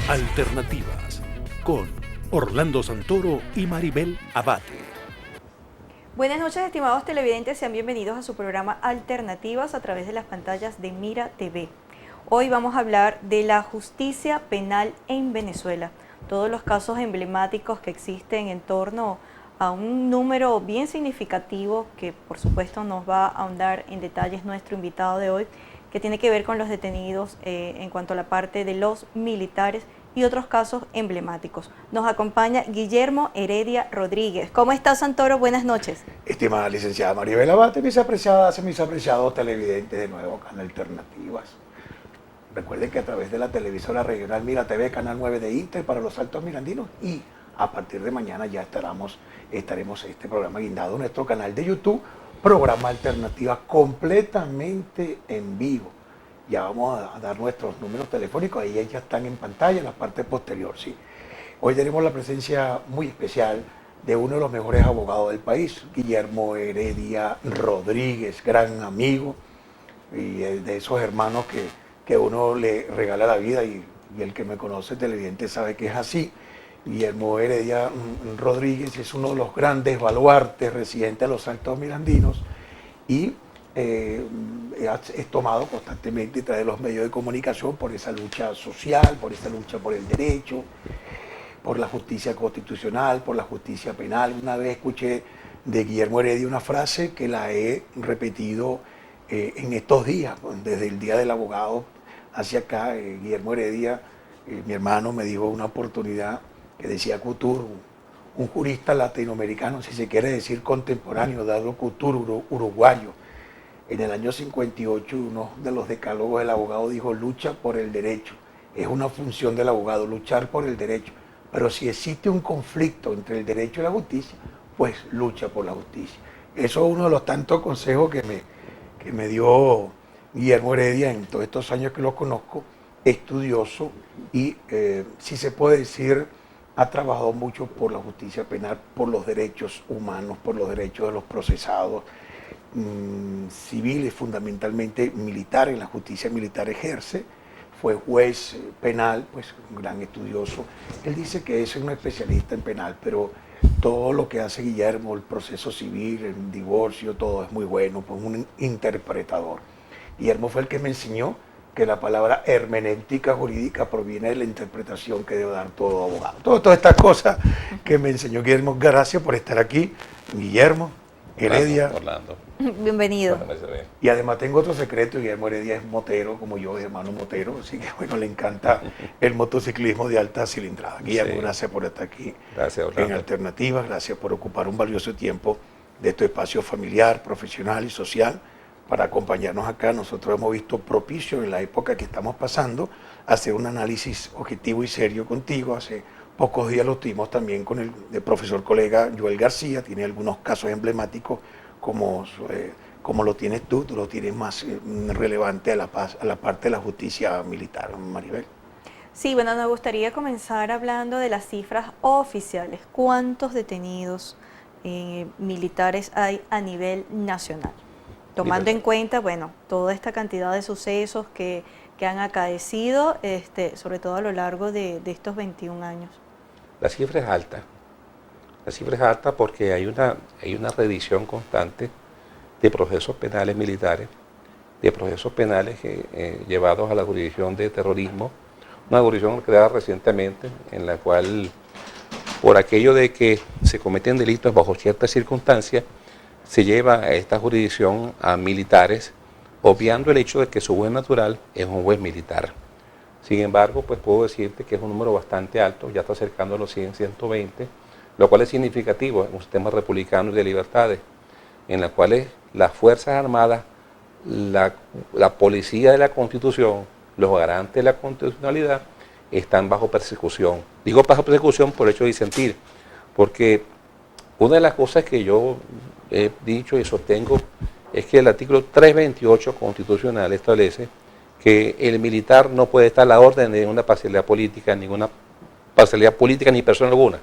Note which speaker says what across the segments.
Speaker 1: Alternativas con Orlando Santoro y Maribel Abate.
Speaker 2: Buenas noches, estimados televidentes, sean bienvenidos a su programa Alternativas a través de las pantallas de Mira TV. Hoy vamos a hablar de la justicia penal en Venezuela, todos los casos emblemáticos que existen en torno a un número bien significativo que por supuesto nos va a ahondar en detalles nuestro invitado de hoy, que tiene que ver con los detenidos en cuanto a la parte de los militares y otros casos emblemáticos. Nos acompaña Guillermo Heredia Rodríguez. ¿Cómo está, Santoro? Buenas noches.
Speaker 3: Estimada licenciada Maribel Abate, mis apreciados televidentes de nuevo Canal Alternativas. Recuerden que a través de la televisora regional Mira TV, Canal 9 de Inter para los Altos Mirandinos, y a partir de mañana ya estaremos este programa guindado en nuestro canal de YouTube, programa Alternativas completamente en vivo. Ya vamos a dar nuestros números telefónicos, ahí ya están en pantalla en la parte posterior. ¿Sí? Hoy tenemos la presencia muy especial de uno de los mejores abogados del país, Guillermo Heredia Rodríguez, gran amigo, y de esos hermanos que uno le regala la vida, y el que me conoce televidente sabe que es así. Guillermo Heredia Rodríguez es uno de los grandes baluartes residentes de los Altos Mirandinos, y es tomado constantemente a través de los medios de comunicación por esa lucha social, por esa lucha por el derecho, por la justicia constitucional, por la justicia penal. Una vez escuché de Guillermo Heredia una frase que la he repetido en estos días, desde el Día del Abogado hacia acá. Guillermo Heredia, mi hermano, me dijo una oportunidad que decía Couture, un jurista latinoamericano, si se quiere decir contemporáneo, dado Couture, uruguayo. En el año 58, uno de los decálogos del abogado dijo: lucha por el derecho. Es una función del abogado, luchar por el derecho. Pero si existe un conflicto entre el derecho y la justicia, pues lucha por la justicia. Eso es uno de los tantos consejos que me dio Guillermo Heredia en todos estos años que lo conozco, estudioso, y si se puede decir, ha trabajado mucho por la justicia penal, por los derechos humanos, por los derechos de los procesados, civiles, fundamentalmente militares. En la justicia militar ejerce, fue juez penal, pues un gran estudioso. Él dice que es un especialista en penal, pero todo lo que hace Guillermo, el proceso civil, el divorcio, todo es muy bueno, pues un interpretador. Guillermo fue el que me enseñó que la palabra hermenéutica jurídica proviene de la interpretación que debe dar todo abogado. Todas estas cosas que me enseñó Guillermo. Gracias por estar aquí, Guillermo Heredia.
Speaker 4: Orlando.
Speaker 2: Bienvenido.
Speaker 3: Y además tengo otro secreto: Guillermo Heredia es motero, como yo, hermano motero, así que bueno, le encanta el motociclismo de alta cilindrada. Guillermo, sí, gracias por estar aquí.
Speaker 4: Gracias, Orlando.
Speaker 3: En Alternativas, gracias por ocupar un valioso tiempo de tu espacio familiar, profesional y social para acompañarnos acá. Nosotros hemos visto propicio en la época que estamos pasando hacer un análisis objetivo y serio contigo. Hace pocos días lo tuvimos también con el profesor colega Joel García. Tiene algunos casos emblemáticos como lo tienes tú lo tienes más relevante a la parte de la justicia militar, Maribel.
Speaker 2: Sí, bueno, nos gustaría comenzar hablando de las cifras oficiales. ¿Cuántos detenidos militares hay a nivel nacional? Tomando en cuenta, bueno, toda esta cantidad de sucesos que han acaecido, sobre todo a lo largo de estos 21 años.
Speaker 4: La cifra es alta. La cifra es alta porque hay una revisión constante de procesos penales militares, de procesos penales llevados a la jurisdicción de terrorismo, una jurisdicción creada recientemente en la cual, por aquello de que se cometen delitos bajo ciertas circunstancias, se lleva a esta jurisdicción a militares, obviando el hecho de que su juez natural es un juez militar. Sin embargo, pues puedo decirte que es un número bastante alto, ya está acercando a los 100, 120, lo cual es significativo en un sistema republicano y de libertades, en la cual las Fuerzas Armadas, la policía de la Constitución, los garantes de la constitucionalidad, están bajo persecución. Digo bajo persecución por el hecho de disentir, porque una de las cosas que yo he dicho y sostengo es que el artículo 328 constitucional establece que el militar no puede estar a la orden de ninguna parcialidad política ni persona alguna.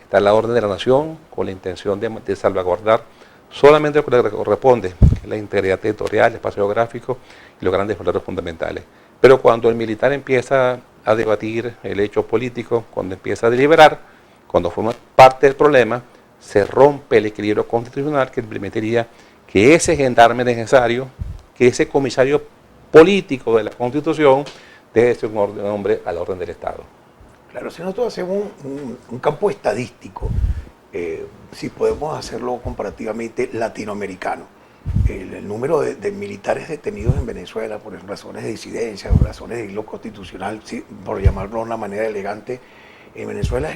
Speaker 4: Está a la orden de la nación con la intención de salvaguardar solamente lo que le corresponde, que es la integridad territorial, el espacio geográfico y los grandes valores fundamentales. Pero cuando el militar empieza a debatir el hecho político, cuando empieza a deliberar, cuando forma parte del problema, se rompe el equilibrio constitucional que permitiría que ese gendarme necesario, que ese comisario político de la Constitución, deje de ser un hombre al orden del Estado.
Speaker 3: Claro, si nosotros hacemos un campo estadístico, si podemos hacerlo comparativamente latinoamericano, el número de militares detenidos en Venezuela por razones de disidencia, por razones de hilo constitucional, por llamarlo de una manera elegante, en Venezuela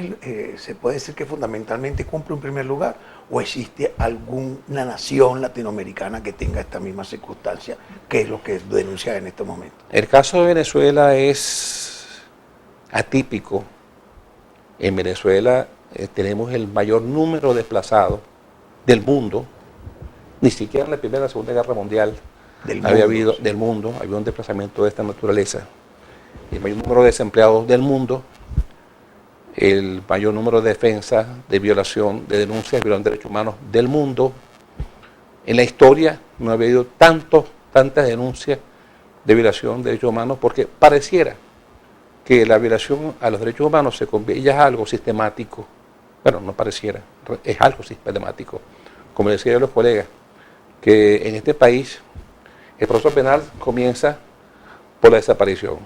Speaker 3: se puede decir que fundamentalmente cumple un primer lugar, o existe alguna nación latinoamericana que tenga esta misma circunstancia, que es lo que denuncia en este momento.
Speaker 4: El caso de Venezuela es atípico. En Venezuela tenemos el mayor número de desplazados del mundo. Ni siquiera en la Primera y la Segunda Guerra Mundial había habido un desplazamiento de esta naturaleza. El mayor número de desempleados del mundo, el mayor número de defensas, de violación, de denuncias de violación de derechos humanos del mundo. En la historia no había habido tantas denuncias de violación de derechos humanos, porque pareciera que la violación a los derechos humanos se convierte ya es algo sistemático. Bueno, no pareciera, es algo sistemático. Como decía yo a los colegas, que en este país el proceso penal comienza por la desaparición.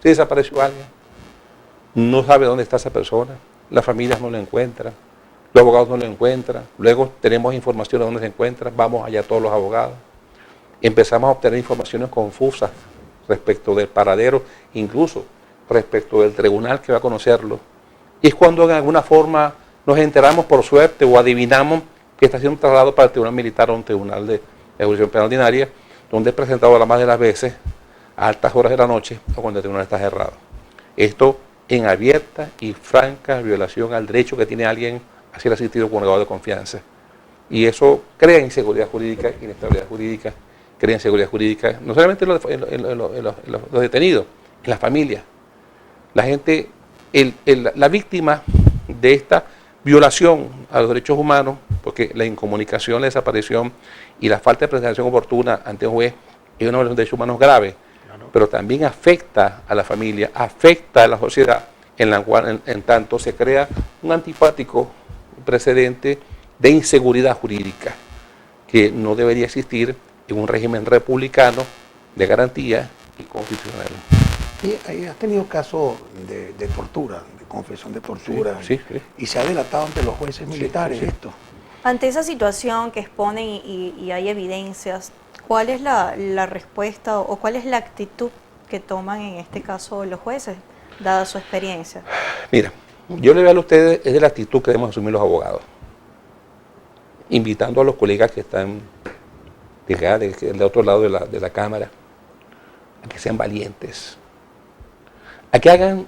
Speaker 4: Si desapareció alguien, no sabe dónde está esa persona, las familias no lo encuentran, los abogados no lo encuentran, luego tenemos información de dónde se encuentra, vamos allá todos los abogados, empezamos a obtener informaciones confusas respecto del paradero, incluso respecto del tribunal que va a conocerlo, y es cuando de alguna forma nos enteramos por suerte o adivinamos que está siendo trasladado para el tribunal militar o un tribunal de ejecución penal ordinaria, donde es presentado la más de las veces a altas horas de la noche o cuando el tribunal está cerrado. Esto en abierta y franca violación al derecho que tiene alguien a ser asistido con un abogado de confianza. Y eso crea inseguridad jurídica, inestabilidad jurídica, crea inseguridad jurídica, no solamente en los detenidos, en las familias. La gente, la víctima de esta violación a los derechos humanos, porque la incomunicación, la desaparición y la falta de presentación oportuna ante un juez es una violación de derechos humanos grave, pero también afecta a la familia, afecta a la sociedad, en la cual en tanto se crea un antipático precedente de inseguridad jurídica que no debería existir en un régimen republicano de garantía y constitucional.
Speaker 3: Y ahí has tenido casos de tortura, de confesión de tortura,
Speaker 4: sí.
Speaker 3: Y se ha delatado ante los jueces militares esto.
Speaker 2: Ante esa situación que exponen y hay evidencias, ¿cuál es la respuesta o cuál es la actitud que toman en este caso los jueces, dada su experiencia?
Speaker 4: Mira, yo le veo a ustedes es de la actitud que debemos asumir los abogados, invitando a los colegas que están del otro lado de la cámara a que sean valientes, a que hagan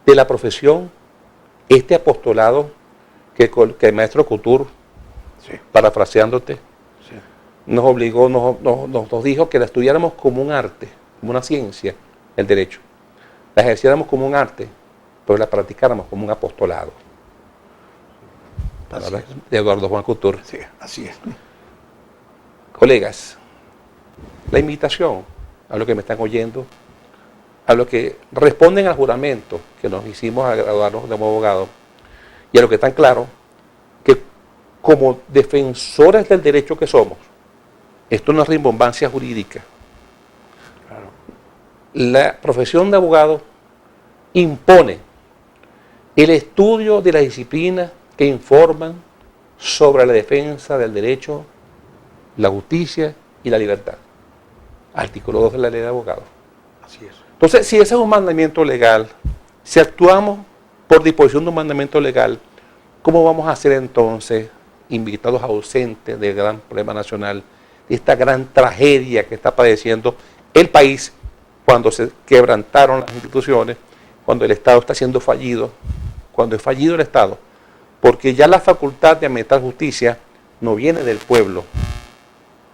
Speaker 4: de la profesión este apostolado que el maestro Couture, parafraseándote, nos obligó, nos dijo que la estudiáramos como un arte, como una ciencia, el derecho. La ejerciéramos como un arte, pero la practicáramos como un apostolado. De Eduardo Juan Couture.
Speaker 3: Sí, así es.
Speaker 4: Colegas, la invitación a los que me están oyendo, a los que responden al juramento que nos hicimos a graduarnos como abogados, y a los que están claros que como defensores del derecho que somos, esto no es rimbombancia jurídica.
Speaker 3: Claro.
Speaker 4: La profesión de abogado impone el estudio de las disciplinas que informan sobre la defensa del derecho, la justicia y la libertad. Artículo 2 de la ley de abogados.
Speaker 3: Así es.
Speaker 4: Entonces, si ese es un mandamiento legal, si actuamos por disposición de un mandamiento legal, ¿cómo vamos a hacer entonces, invitados ausentes del gran problema nacional, de esta gran tragedia que está padeciendo el país cuando se quebrantaron las instituciones, cuando el Estado está siendo fallido, cuando es fallido el Estado? Porque ya la facultad de administrar justicia no viene del pueblo,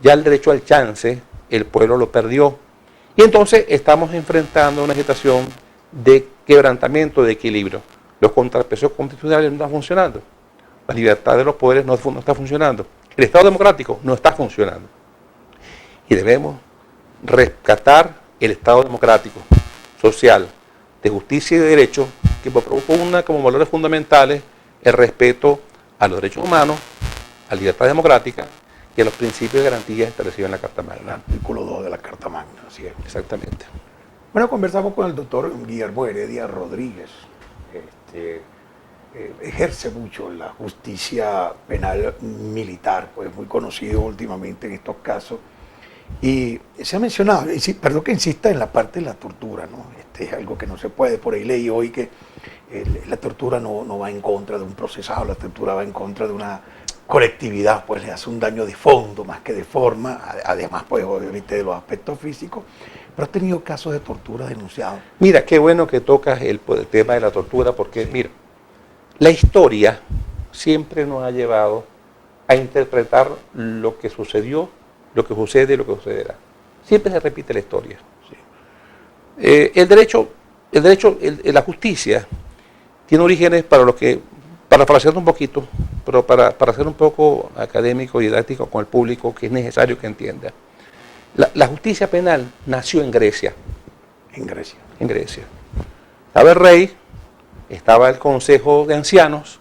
Speaker 4: ya el derecho al chance, el pueblo lo perdió. Y entonces estamos enfrentando una situación de quebrantamiento de equilibrio. Los contrapesos constitucionales no están funcionando. La libertad de los poderes no está funcionando. El Estado democrático no está funcionando. Y debemos rescatar el Estado democrático, social, de justicia y de derecho que propugna como valores fundamentales el respeto a los derechos humanos, a la libertad democrática y a los principios de garantía establecidos en la Carta
Speaker 3: El
Speaker 4: Magna.
Speaker 3: artículo 2 de la Carta Magna, así es.
Speaker 4: Exactamente.
Speaker 3: Bueno, conversamos con el doctor Guillermo Heredia Rodríguez. Ejerce mucho la justicia penal militar, pues muy conocido últimamente en estos casos. Y se ha mencionado, perdón que insista en la parte de la tortura, ¿no? Es algo que no se puede. Por ahí leí hoy que la tortura no va en contra de un procesado, la tortura va en contra de una colectividad, pues le hace un daño de fondo más que de forma, además pues obviamente de los aspectos físicos, pero ha tenido casos de tortura denunciados.
Speaker 4: Mira, qué bueno que tocas el tema de la tortura, porque mira, la historia siempre nos ha llevado a interpretar lo que sucedió, lo que sucede y lo que sucederá. Siempre se repite la historia. Sí. La justicia tiene orígenes parafraseando un poquito, pero para ser un poco académico y didáctico con el público, que es necesario que entienda. La justicia penal nació en Grecia.
Speaker 3: En Grecia.
Speaker 4: En Grecia. Estaba el rey, estaba el consejo de ancianos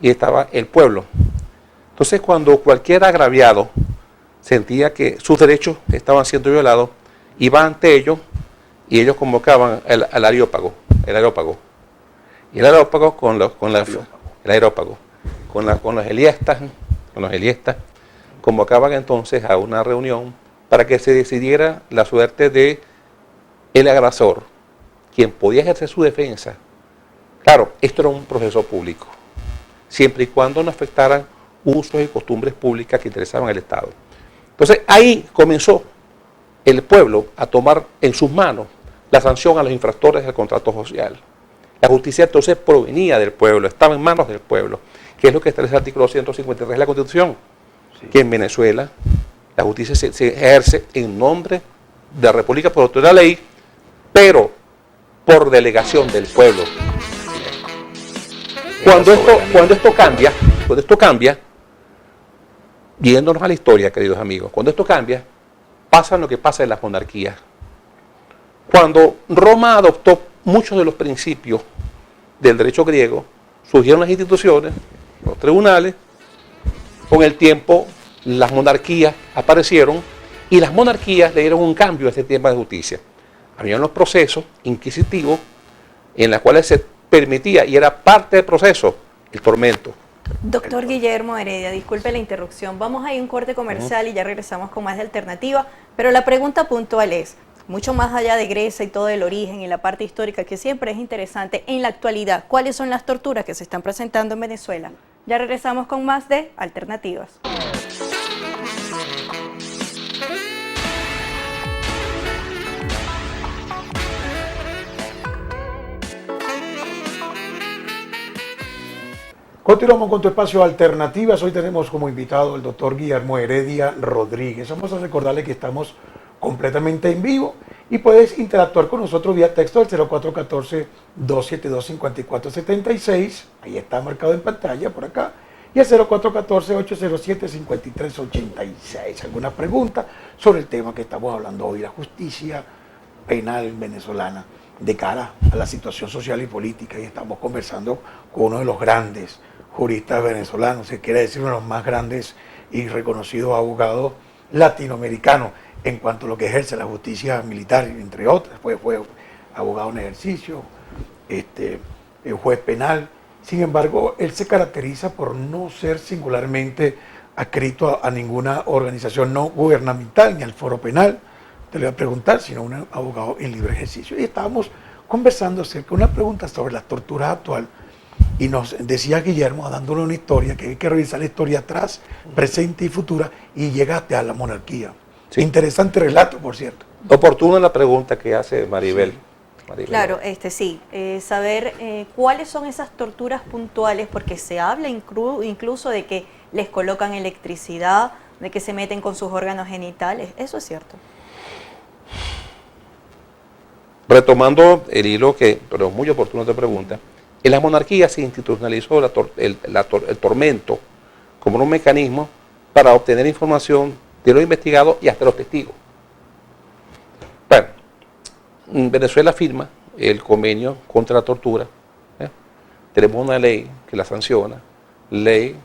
Speaker 4: y estaba el pueblo. Entonces, cuando cualquier agraviado sentía que sus derechos estaban siendo violados, iba ante ellos y ellos convocaban al areópago. Y el areópago con los eliestas, convocaban entonces a una reunión para que se decidiera la suerte de el agresor, quien podía ejercer su defensa. Claro, esto era un proceso público, siempre y cuando no afectaran usos y costumbres públicas que interesaban al Estado. Entonces ahí comenzó el pueblo a tomar en sus manos la sanción a los infractores del contrato social. La justicia entonces provenía del pueblo, estaba en manos del pueblo, que es lo que establece el artículo 153 de la Constitución, sí, que en Venezuela la justicia se ejerce en nombre de la República por autoridad de la ley, pero por delegación del pueblo. Cuando esto cambia, yéndonos a la historia, queridos amigos, cuando esto cambia, pasa lo que pasa en las monarquías. Cuando Roma adoptó muchos de los principios del derecho griego, surgieron las instituciones, los tribunales, con el tiempo las monarquías aparecieron y las monarquías le dieron un cambio a este tema de justicia. Habían los procesos inquisitivos en los cuales se permitía, y era parte del proceso, el tormento.
Speaker 2: Doctor Guillermo Heredia, disculpe la interrupción, vamos a ir a un corte comercial y ya regresamos con más de Alternativa, pero la pregunta puntual es, mucho más allá de Grecia y todo el origen y la parte histórica que siempre es interesante, en la actualidad, ¿cuáles son las torturas que se están presentando en Venezuela? Ya regresamos con más de Alternativas.
Speaker 3: Continuamos con tu espacio Alternativas. Hoy tenemos como invitado el doctor Guillermo Heredia Rodríguez. Vamos a recordarle que estamos completamente en vivo y puedes interactuar con nosotros vía texto al 0414-272-5476. Ahí está marcado en pantalla por acá. Y al 0414-807-5386. ¿Alguna pregunta sobre el tema que estamos hablando hoy, la justicia penal venezolana, de cara a la situación social y política? Y estamos conversando con uno de los grandes juristas venezolanos, se quiere decir uno de los más grandes y reconocidos abogados latinoamericanos en cuanto a lo que ejerce la justicia militar, entre otras. Fue abogado en ejercicio, juez penal. Sin embargo, él se caracteriza por no ser singularmente adscrito a ninguna organización no gubernamental ni al foro penal, te lo voy a preguntar, sino un abogado en libre ejercicio. Y estábamos conversando acerca de una pregunta sobre la tortura actual. Y nos decía Guillermo, dándole una historia, que hay que revisar la historia atrás, presente y futura, y llegaste a la monarquía. Sí. Interesante relato, por cierto.
Speaker 4: Oportuna la pregunta que hace Maribel.
Speaker 2: Sí. Claro, saber cuáles son esas torturas puntuales, porque se habla incluso de que les colocan electricidad, de que se meten con sus órganos genitales. ¿Eso es cierto?
Speaker 4: Retomando el hilo pero es muy oportuno te pregunta, en la monarquía se institucionalizó el tormento como un mecanismo para obtener información de los investigados y hasta los testigos. Bueno, Venezuela firma el convenio contra la tortura. Tenemos una ley que la sanciona, ley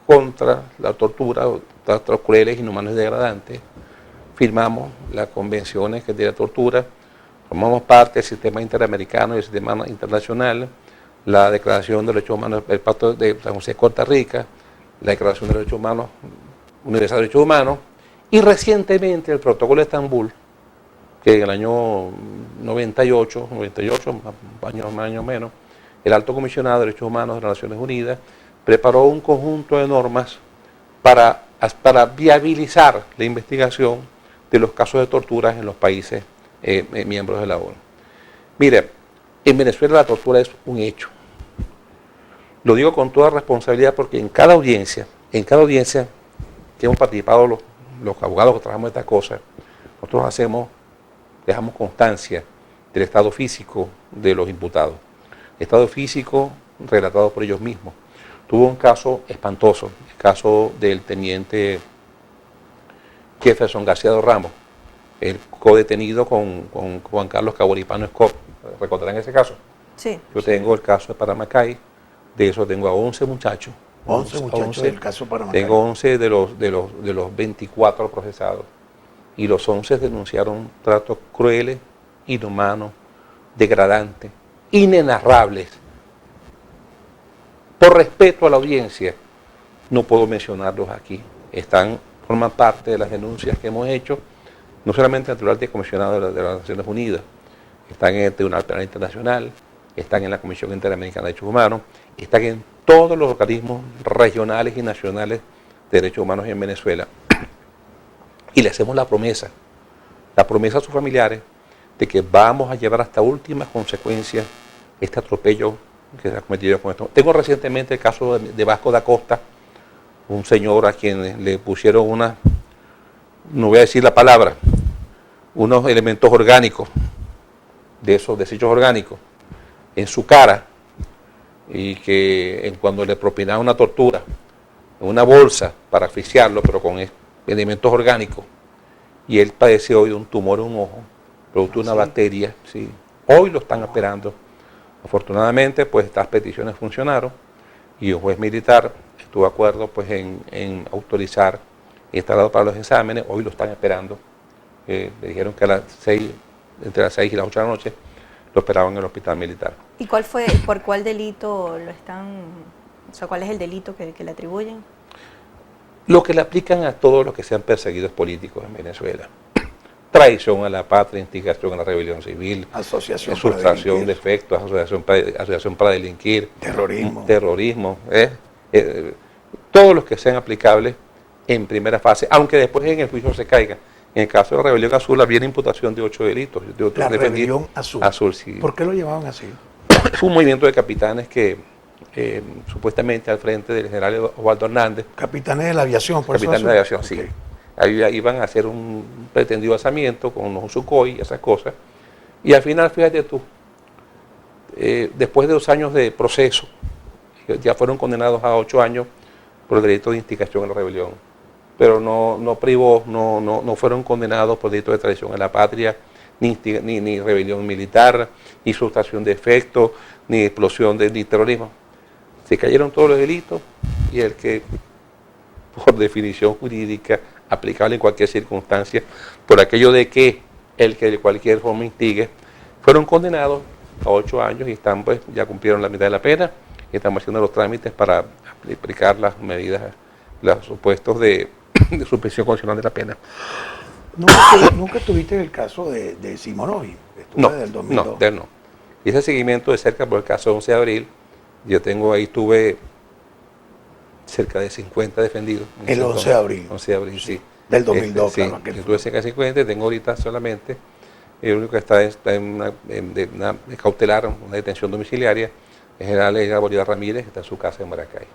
Speaker 4: contra la tortura, tratos crueles, inhumanos y degradantes. Firmamos las convenciones que de la tortura, formamos parte del sistema interamericano y el sistema internacional, la Declaración de los Derechos Humanos, el Pacto de San José de Costa Rica, la Declaración de los Derechos Humanos, Universal de Derechos Humanos, y recientemente el Protocolo de Estambul, que en el año 98, años menos, el Alto Comisionado de Derechos Humanos de las Naciones Unidas preparó un conjunto de normas para viabilizar la investigación de los casos de torturas en los países miembros de la ONU. Mire, en Venezuela la tortura es un hecho. Lo digo con toda responsabilidad porque en cada audiencia que hemos participado los abogados que trabajamos estas cosas, nosotros dejamos constancia del estado físico de los imputados. Estado físico relatado por ellos mismos. Tuvo un caso espantoso, el caso del teniente Jefferson García de Ramos, el codetenido con Juan Carlos Caboripano Scott. ¿Recordarán ese caso?
Speaker 2: Sí.
Speaker 4: Yo tengo el caso de Paramacay, de eso tengo a 11 muchachos.
Speaker 3: 11 muchachos del caso Paramacay.
Speaker 4: Tengo 11 de los 24 procesados. Y los 11 denunciaron tratos crueles, inhumanos, degradantes, inenarrables. Por respeto a la audiencia, no puedo mencionarlos aquí. Forman parte de las denuncias que hemos hecho, no solamente ante el Alto Comisionado de las Naciones Unidas, están en el Tribunal Penal Internacional, están en la Comisión Interamericana de Derechos Humanos, están en todos los organismos regionales y nacionales de derechos humanos en Venezuela. Y le hacemos la promesa a sus familiares de que vamos a llevar hasta últimas consecuencias este atropello que se ha cometido con esto. Tengo recientemente el caso de Vasco da Costa, un señor a quien le pusieron no voy a decir la palabra, unos elementos orgánicos, de esos desechos orgánicos, en su cara, y que cuando le propinaban una tortura, en una bolsa para asfixiarlo, pero con elementos orgánicos, y él padeció hoy de un tumor en un ojo, producto de una bacteria, sí. Hoy lo están esperando. Afortunadamente, pues estas peticiones funcionaron, y un juez militar estuvo de acuerdo pues, en autorizar instalado para los exámenes. Hoy lo están esperando. Le dijeron que entre las 6 y las 8 de la noche lo esperaban en el hospital militar.
Speaker 2: ¿Y por cuál delito cuál es el delito que le atribuyen?
Speaker 4: Lo que le aplican a todos los que sean perseguidos políticos en Venezuela. Traición a la patria, instigación a la rebelión civil,
Speaker 3: asociación
Speaker 4: sustracción de efectos, asociación para delinquir, terrorismo, todos los que sean aplicables en primera fase, aunque después en el juicio se caiga. En el caso de la rebelión azul había una imputación de 8 delitos.
Speaker 3: La rebelión azul.
Speaker 4: Sí.
Speaker 3: ¿Por qué lo llamaban así?
Speaker 4: Fue un movimiento de capitanes que supuestamente al frente del general Osvaldo Hernández.
Speaker 3: Capitanes de la aviación, por
Speaker 4: Capitanes
Speaker 3: eso.
Speaker 4: de la aviación,
Speaker 3: Okay.
Speaker 4: sí. Ahí iban a hacer un pretendido alzamiento con unos Sukhoi y esas cosas. Y al final, fíjate tú, después de 2 años de proceso, ya fueron condenados a 8 años por el delito de instigación a la rebelión. Pero no fueron condenados por delito de traición a la patria, ni rebelión militar, ni sustracción de efectos, ni explosión, ni terrorismo. Se cayeron todos los delitos y el que, por definición jurídica, aplicable en cualquier circunstancia, por aquello de que el que de cualquier forma instigue, fueron condenados a 8 años y ya cumplieron la mitad de la pena y estamos haciendo los trámites para aplicar las medidas, los supuestos de suspensión condicional de la pena.
Speaker 3: ¿Nunca tuviste el caso de Simonovi?
Speaker 4: No,
Speaker 3: del 2002.
Speaker 4: no, de él no. Y ese seguimiento de cerca por el caso 11 de abril, tuve cerca de 50 defendidos.
Speaker 3: El 11 de abril.
Speaker 4: 11 de abril, sí.
Speaker 3: Del 2002,
Speaker 4: sí,
Speaker 3: claro.
Speaker 4: Yo tuve cerca de 50, tengo ahorita solamente, el único que está en una cautelar, una detención domiciliaria, el general Edgar Bolívar Ramírez, que está en su casa en Maracay.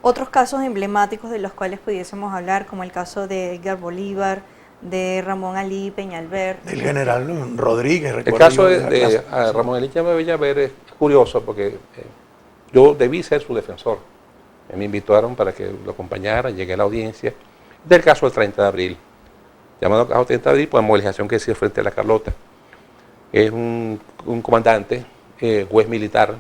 Speaker 2: Otros casos emblemáticos de los cuales pudiésemos hablar, como el caso de Edgar Bolívar, de Ramón Alí Peñalver.
Speaker 3: Del general Rodríguez,
Speaker 4: El caso de Ramón Alí Peñalver es curioso porque yo debí ser su defensor. Me invitaron para que lo acompañara, llegué a la audiencia. Del caso del 30 de abril. llamado Caja 80 de abril, por la movilización que se hizo frente a la Carlota. Es un comandante, juez militar,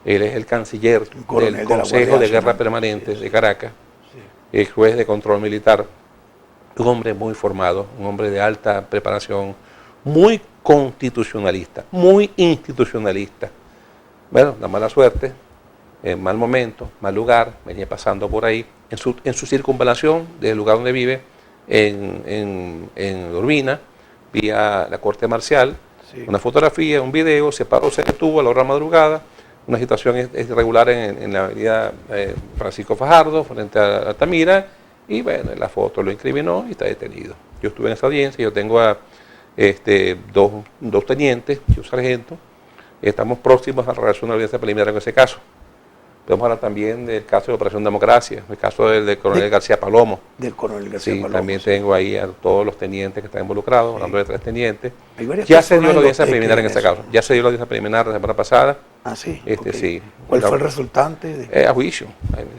Speaker 4: él es el canciller del Consejo de Guerra Permanente de Caracas, el juez de control militar, un hombre muy formado, un hombre de alta preparación, muy constitucionalista, muy institucionalista. Bueno, la mala suerte, mal momento, mal lugar, venía pasando por ahí, en su circunvalación del lugar donde vive, en Urbina, vía la Corte Marcial, una fotografía, un video, se paró, se detuvo a la hora de madrugada, una situación irregular en la avenida Francisco Fajardo, frente a Altamira, y bueno, la foto lo incriminó y está detenido. Yo estuve en esa audiencia, yo tengo a dos tenientes y un sargento, estamos próximos a realizar una audiencia preliminar en ese caso. Podemos hablar también del caso de Operación Democracia, el caso del coronel García Palomo.
Speaker 3: Del coronel García Palomo.
Speaker 4: También tengo ahí a todos los tenientes que están involucrados, hablando de 3 tenientes. Ya se dio la audiencia preliminar en ese caso. Ya se dio la audiencia preliminar la semana pasada.
Speaker 3: Ah, sí.
Speaker 4: Sí.
Speaker 3: ¿Cuál fue el resultante?
Speaker 4: A juicio.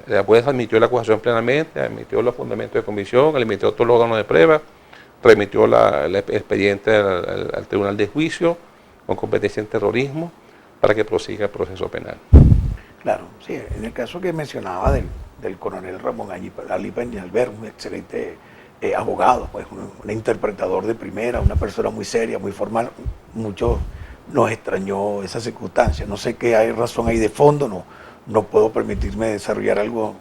Speaker 4: La juez admitió la acusación plenamente, admitió los fundamentos de convicción, admitió todos los órganos de prueba, remitió el expediente al Tribunal de Juicio con competencia en terrorismo para que prosiga el proceso penal.
Speaker 3: Claro, sí, en el caso que mencionaba del coronel Ramón Ali Peñalver, un excelente abogado, pues un interpretador de primera, una persona muy seria, muy formal, mucho nos extrañó esa circunstancia. No sé qué hay razón ahí de fondo, no puedo permitirme desarrollar algo,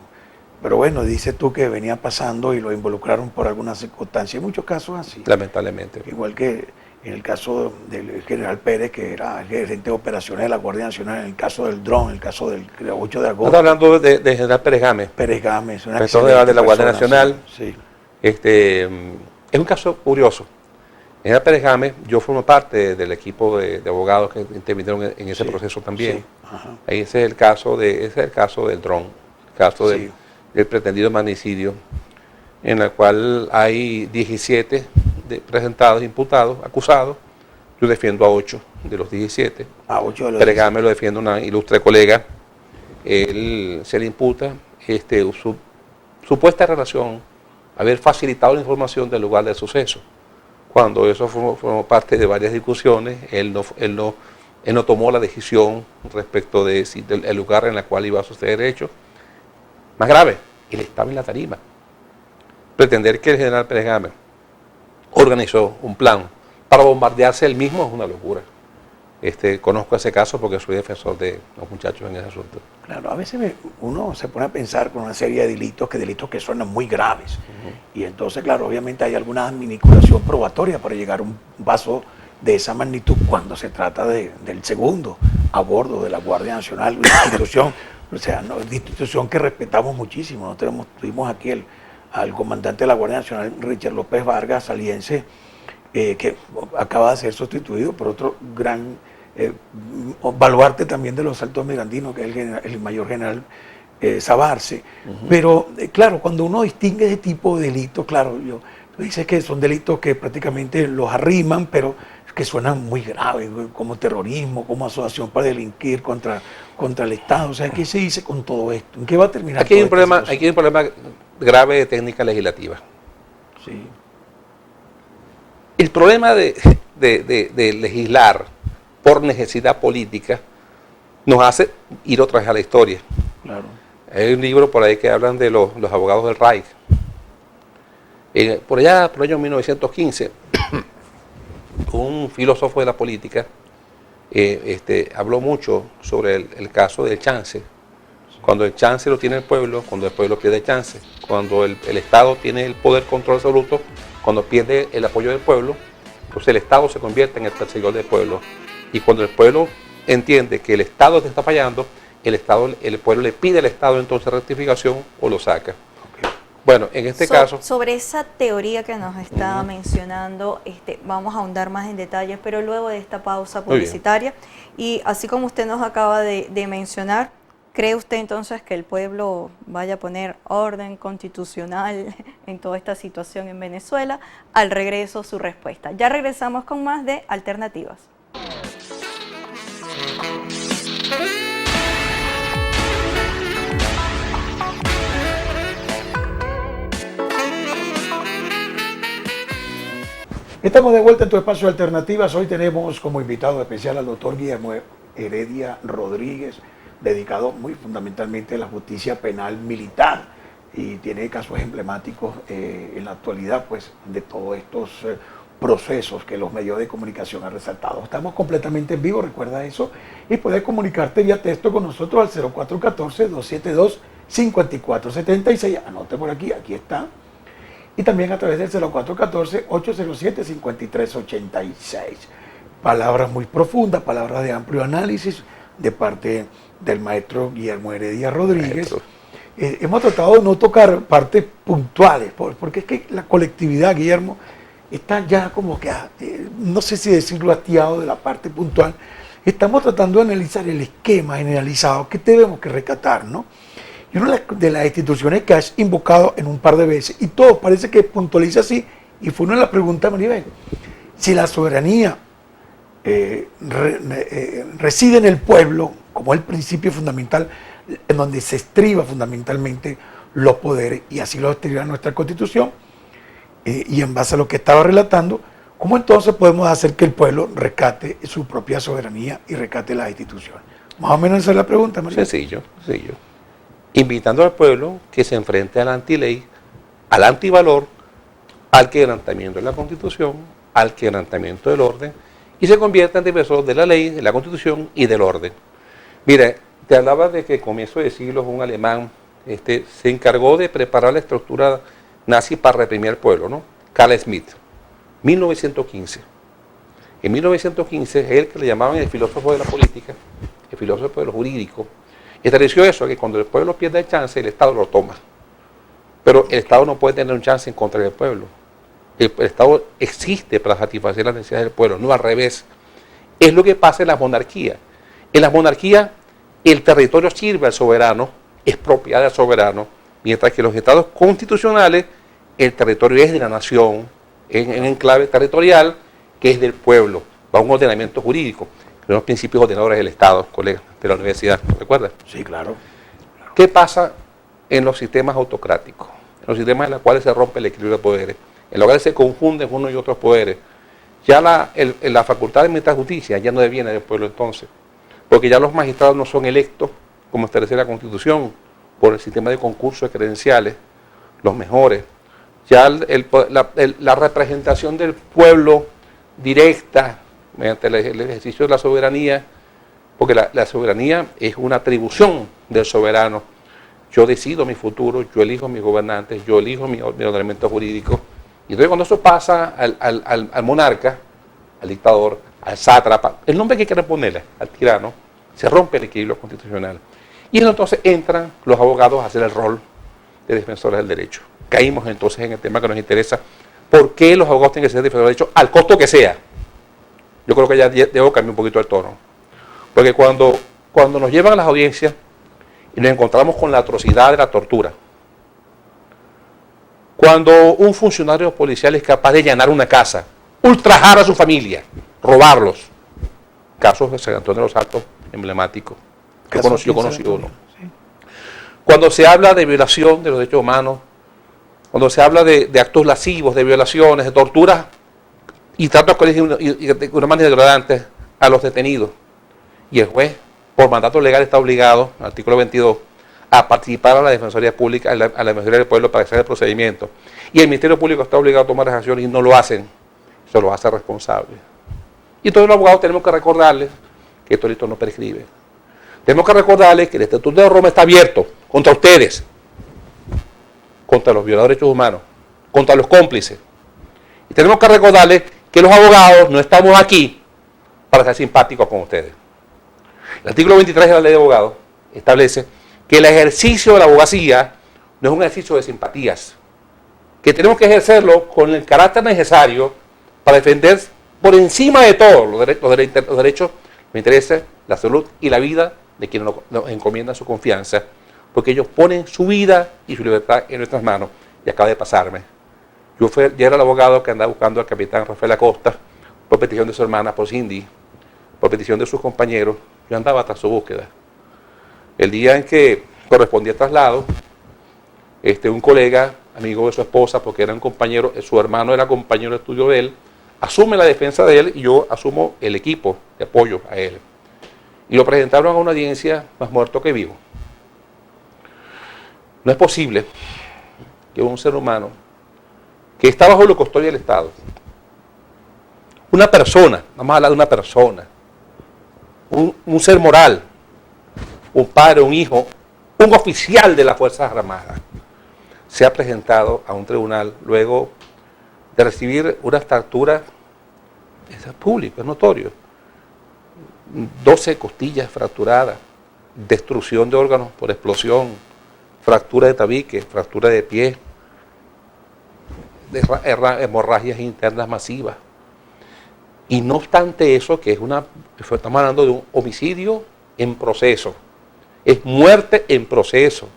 Speaker 3: pero bueno, dices tú que venía pasando y lo involucraron por alguna circunstancia. Hay muchos casos así.
Speaker 4: Lamentablemente.
Speaker 3: Igual que en el caso del general Pérez, que era el gerente de operaciones de la Guardia Nacional, en el caso del dron, en el caso del 8 de agosto.
Speaker 4: Estamos hablando de general Pérez Gámez.
Speaker 3: Pérez Gámez, una
Speaker 4: persona de la Guardia Nacional.
Speaker 3: Sí.
Speaker 4: Es un caso curioso. En general Pérez Gámez, yo formo parte del equipo de abogados que intervinieron en ese proceso también.
Speaker 3: Sí.
Speaker 4: Ahí ese es el caso del dron, el caso del pretendido magnicidio, en el cual hay 17 presentados, imputados, acusados. Yo defiendo a 8 de los 17.
Speaker 3: A 8 de los
Speaker 4: Pérez Gámez lo defiende una ilustre colega. Él se le imputa su supuesta relación, haber facilitado la información del lugar del suceso. Cuando eso formó parte de varias discusiones, él no tomó la decisión respecto del lugar en el cual iba a suceder el hecho. Más grave, él estaba en la tarima. Pretender que el general Pérez Gámez organizó un plan para bombardearse él mismo es una locura. Conozco ese caso porque soy defensor de los muchachos en ese asunto.
Speaker 3: Claro, a veces uno se pone a pensar con una serie de delitos que suenan muy graves. Y entonces, claro, obviamente hay alguna manipulación probatoria para llegar a un paso de esa magnitud cuando se trata del segundo a bordo de la Guardia Nacional, una institución, una institución que respetamos muchísimo. Nosotros tuvimos aquí al comandante de la Guardia Nacional, Richard López Vargas, saliense, que acaba de ser sustituido por otro gran baluarte también de los altos mirandinos, que es el mayor general Sabarce. Pero claro, cuando uno distingue ese tipo de delitos, claro, tú dices que son delitos que prácticamente los arriman, pero que suenan muy graves, como terrorismo, como asociación para delinquir contra el Estado. O sea, ¿qué se dice con todo esto? ¿En qué va a terminar?
Speaker 4: Aquí hay un problema grave de técnica legislativa.
Speaker 3: Sí.
Speaker 4: El problema de legislar por necesidad política nos hace ir otra vez a la historia.
Speaker 3: Claro.
Speaker 4: Hay un libro por ahí que hablan de los abogados del Reich. Por allá, por el año 1915, un filósofo de la política habló mucho sobre el caso del chance. Cuando el chance lo tiene el pueblo, cuando el pueblo pierde el chance, cuando el Estado tiene el poder control absoluto, cuando pierde el apoyo del pueblo, pues el Estado se convierte en el perseguidor del pueblo. Y cuando el pueblo entiende que el Estado te está fallando, el pueblo le pide al Estado entonces rectificación o lo saca. Bueno, en este caso...
Speaker 2: Sobre esa teoría que nos está mencionando, vamos a ahondar más en detalles, pero luego de esta pausa publicitaria, y así como usted nos acaba de mencionar, ¿cree usted entonces que el pueblo vaya a poner orden constitucional en toda esta situación en Venezuela? Al regreso, su respuesta. Ya regresamos con más de Alternativas.
Speaker 3: Estamos de vuelta en tu espacio de Alternativas. Hoy tenemos como invitado especial al doctor Guillermo Heredia Rodríguez, dedicado muy fundamentalmente a la justicia penal militar, y tiene casos emblemáticos en la actualidad, pues, de todos estos procesos que los medios de comunicación han resaltado. Estamos completamente en vivo, recuerda eso, y puedes comunicarte vía texto con nosotros al 0414-272-5476. Anote por aquí, aquí está. Y también a través del 0414-807-5386. Palabras muy profundas, palabras de amplio análisis de parte del maestro Guillermo Heredia Rodríguez. Hemos tratado de no tocar partes puntuales, porque es que la colectividad, Guillermo, está ya como que, no sé si decirlo, hastiado de la parte puntual. Estamos tratando de analizar el esquema generalizado que tenemos que rescatar, ¿no? Y una de las instituciones que has invocado en un par de veces, y todo parece que puntualiza así, y fue una de las preguntas, Maribel, si la soberanía reside en el pueblo, como el principio fundamental, en donde se estriba fundamentalmente los poderes, y así lo estriba nuestra Constitución, y en base a lo que estaba relatando, ¿cómo entonces podemos hacer que el pueblo rescate su propia soberanía y rescate las instituciones? Más o menos esa es la pregunta, Maribel.
Speaker 4: Sencillo. Invitando al pueblo que se enfrente a la antiley, al antivalor, al quebrantamiento de la Constitución, al quebrantamiento del orden, y se convierta en defensor de la ley, de la Constitución y del orden. Mire, te hablaba de que a comienzo de siglo un alemán se encargó de preparar la estructura nazi para reprimir al pueblo, ¿no? Carl Schmitt, 1915. En 1915 es el que le llamaban el filósofo de la política, el filósofo de lo jurídico. Estableció eso, que cuando el pueblo pierde el chance, el Estado lo toma. Pero el Estado no puede tener un chance en contra del pueblo. El Estado existe para satisfacer las necesidades del pueblo, no al revés. Es lo que pasa en las monarquías. En las monarquías, el territorio sirve al soberano, es propiedad del soberano, mientras que en los estados constitucionales, el territorio es de la nación, en enclave territorial, que es del pueblo, va a un ordenamiento jurídico. Los principios ordenadores del Estado, colegas de la universidad, ¿recuerdas?
Speaker 3: Sí, claro.
Speaker 4: ¿Qué pasa en los sistemas autocráticos? En los sistemas en los cuales se rompe el equilibrio de poderes, en los cuales se confunden unos y otros poderes. Ya la facultad de administrar justicia ya no deviene del pueblo entonces, porque ya los magistrados no son electos, como establece la Constitución, por el sistema de concurso de credenciales, los mejores. Ya la representación del pueblo directa, mediante el ejercicio de la soberanía, porque la soberanía es una atribución del soberano. Yo decido mi futuro, yo elijo mis gobernantes, yo elijo mi ordenamiento jurídico. Y entonces cuando eso pasa al monarca, al dictador, al sátrapa, el nombre que quieran ponerle, al tirano, se rompe el equilibrio constitucional. Y entonces entran los abogados a hacer el rol de defensores del derecho. Caímos entonces en el tema que nos interesa. ¿Por qué los abogados tienen que ser defensores del derecho al costo que sea? Yo creo que ya debo cambiar un poquito el tono. Porque cuando nos llevan a las audiencias y nos encontramos con la atrocidad de la tortura, cuando un funcionario policial es capaz de allanar una casa, ultrajar a su familia, robarlos, casos de San Antonio de los Altos emblemáticos, que yo conocí uno. Sí. Cuando se habla de violación de los derechos humanos, cuando se habla de actos lascivos, de violaciones, de torturas y tratos de una manera degradante a los detenidos, y el juez, por mandato legal, está obligado, artículo 22, a participar a la Defensoría Pública, a la Defensoría del Pueblo para hacer el procedimiento, y el Ministerio Público está obligado a tomar las acciones y no lo hacen, se lo hace responsable. Y todos los abogados tenemos que recordarles que esto no prescribe. Tenemos que recordarles que el Estatuto de Roma está abierto contra ustedes, contra los violadores de derechos humanos, contra los cómplices. Y tenemos que recordarles que los abogados no estamos aquí para ser simpáticos con ustedes. El artículo 23 de la Ley de Abogados establece que el ejercicio de la abogacía no es un ejercicio de simpatías, que tenemos que ejercerlo con el carácter necesario para defender por encima de todo los derechos, los intereses, la salud y la vida de quienes nos encomiendan su confianza, porque ellos ponen su vida y su libertad en nuestras manos. Y acaba de pasarme. Yo era el abogado que andaba buscando al capitán Rafael Acosta por petición de su hermana, por Cindy, por petición de sus compañeros. Yo andaba tras su búsqueda. El día en que correspondía el traslado, un colega, amigo de su esposa, porque era un compañero, su hermano era compañero de estudio de él, asume la defensa de él y yo asumo el equipo de apoyo a él. Y lo presentaron a una audiencia más muerto que vivo. No es posible que un ser humano que está bajo la custodia del Estado, una persona, vamos a hablar de una persona, un ser moral, un padre, un hijo, un oficial de las Fuerzas Armadas, se ha presentado a un tribunal luego de recibir una fractura, es público, es notorio, 12 costillas fracturadas, destrucción de órganos por explosión, fractura de tabique, fractura de pie, hemorragias internas masivas. Y no obstante eso, que es estamos hablando de un homicidio en proceso, es muerte en proceso,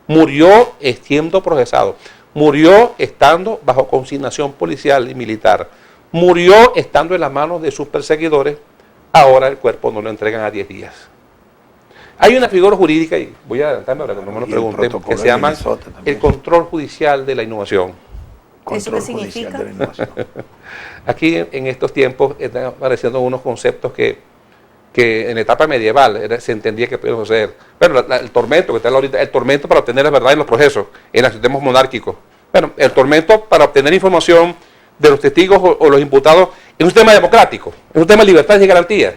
Speaker 4: murió siendo procesado, murió estando bajo consignación policial y militar, murió estando en las manos de sus perseguidores, ahora el cuerpo no lo entregan a 10 días. Hay una figura jurídica, y voy a adelantarme para que no me lo pregunten, que se llama el control judicial de la innovación.
Speaker 2: ¿Eso qué significa?
Speaker 4: Aquí en estos tiempos están apareciendo unos conceptos que en la etapa medieval se entendía que podían suceder. Bueno, el tormento que está ahorita, el tormento para obtener la verdad en los procesos, en los sistemas monárquicos. Bueno, el tormento para obtener información de los testigos o los imputados en un sistema democrático, en un sistema de libertades y garantías.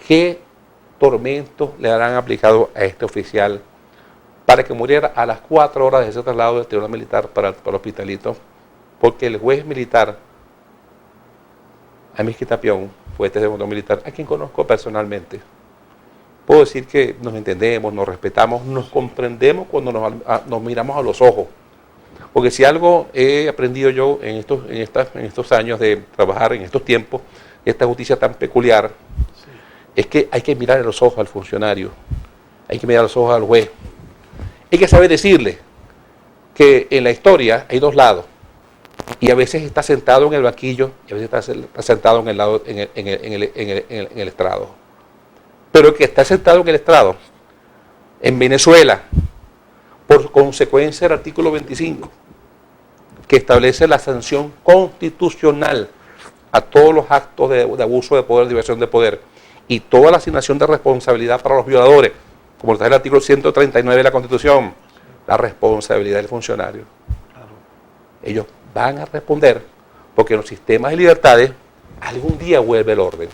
Speaker 4: ¿Qué tormento le habrán aplicado a este oficial para que muriera a las 4 horas de ese traslado del tribunal militar para el hospitalito? Porque el juez militar, Amiski Tapión, fue este segundo militar, a quien conozco personalmente. Puedo decir que nos entendemos, nos respetamos, nos comprendemos cuando nos miramos a los ojos. Porque si algo he aprendido yo en estos años de trabajar, en estos tiempos, esta justicia tan peculiar, es que hay que mirar a los ojos al funcionario, hay que mirar a los ojos al juez. Hay que saber decirle que en la historia hay dos lados, y a veces está sentado en el banquillo y a veces está sentado en el estrado. Pero el que está sentado en el estrado, en Venezuela, por consecuencia del artículo 25, que establece la sanción constitucional a todos los actos de abuso de poder, diversión de poder, y toda la asignación de responsabilidad para los violadores, como está en el artículo 139 de la Constitución, la responsabilidad del funcionario. Claro. Ellos van a responder porque en los sistemas de libertades algún día vuelve el orden.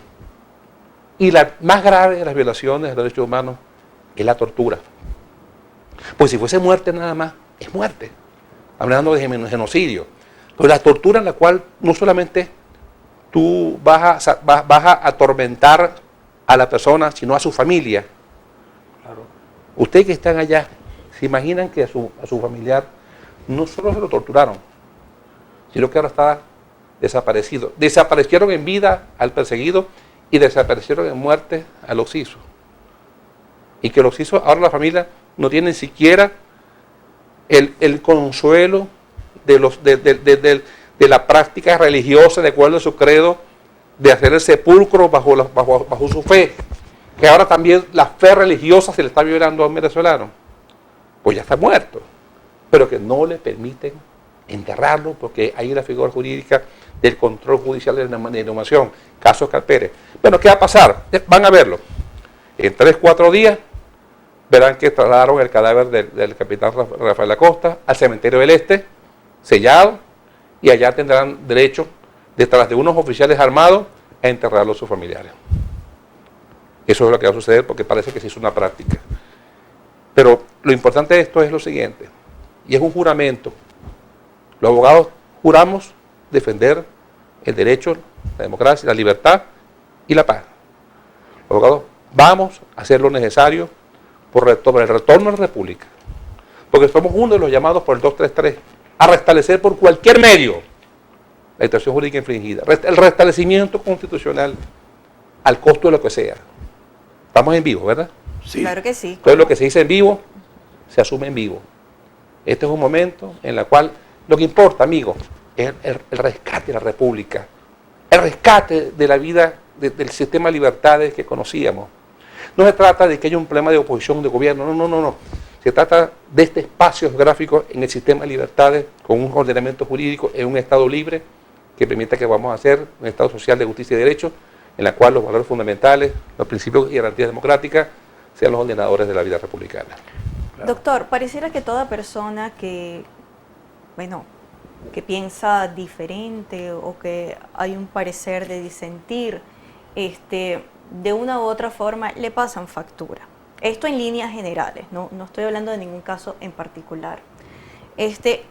Speaker 4: Y la más grave de las violaciones de los derechos humanos es la tortura. Pues si fuese muerte nada más, es muerte. Hablando de genocidio. Pero la tortura en la cual no solamente tú vas a atormentar a la persona, sino a su familia. Claro. Ustedes que están allá, ¿se imaginan que a su familiar no solo se lo torturaron, sino que ahora está desaparecido? Desaparecieron en vida al perseguido y desaparecieron en muerte al occiso. Y que el occiso, ahora la familia no tiene ni siquiera el consuelo de la práctica religiosa, de acuerdo a su credo, de hacer el sepulcro bajo su fe, que ahora también la fe religiosa se le está violando a un venezolano. Pues ya está muerto, pero que no le permiten enterrarlo porque hay una figura jurídica del control judicial de la inhumación, caso Calpérez. Bueno, ¿qué va a pasar? Van a verlo. En 3-4 días verán que trasladaron el cadáver del capitán Rafael Acosta al cementerio del Este, sellado, y allá tendrán derecho, detrás de unos oficiales armados, a enterrarlo a sus familiares. Eso es lo que va a suceder porque parece que se hizo una práctica. Pero lo importante de esto es lo siguiente, y es un juramento. Los abogados juramos defender el derecho, la democracia, la libertad y la paz. Los abogados vamos a hacer lo necesario por el retorno a la República, porque somos uno de los llamados por el 233 a restablecer por cualquier medio la situación jurídica infringida, el restablecimiento constitucional al costo de lo que sea. Estamos en vivo, ¿verdad?
Speaker 2: Sí. Claro que sí.
Speaker 4: Entonces lo que se dice en vivo, se asume en vivo. Este es un momento en el cual lo que importa, amigos, es el rescate de la República, el rescate de la vida, del sistema de libertades que conocíamos. No se trata de que haya un problema de oposición de gobierno, no. Se trata de este espacio geográfico en el sistema de libertades con un ordenamiento jurídico en un Estado libre que permita que vamos a ser un Estado social de justicia y derecho, en la cual los valores fundamentales, los principios y garantías democráticas sean los ordenadores de la vida republicana.
Speaker 2: Claro. Doctor, pareciera que toda persona que piensa diferente o que hay un parecer de disentir, de una u otra forma le pasan factura. Esto en líneas generales, no estoy hablando de ningún caso en particular.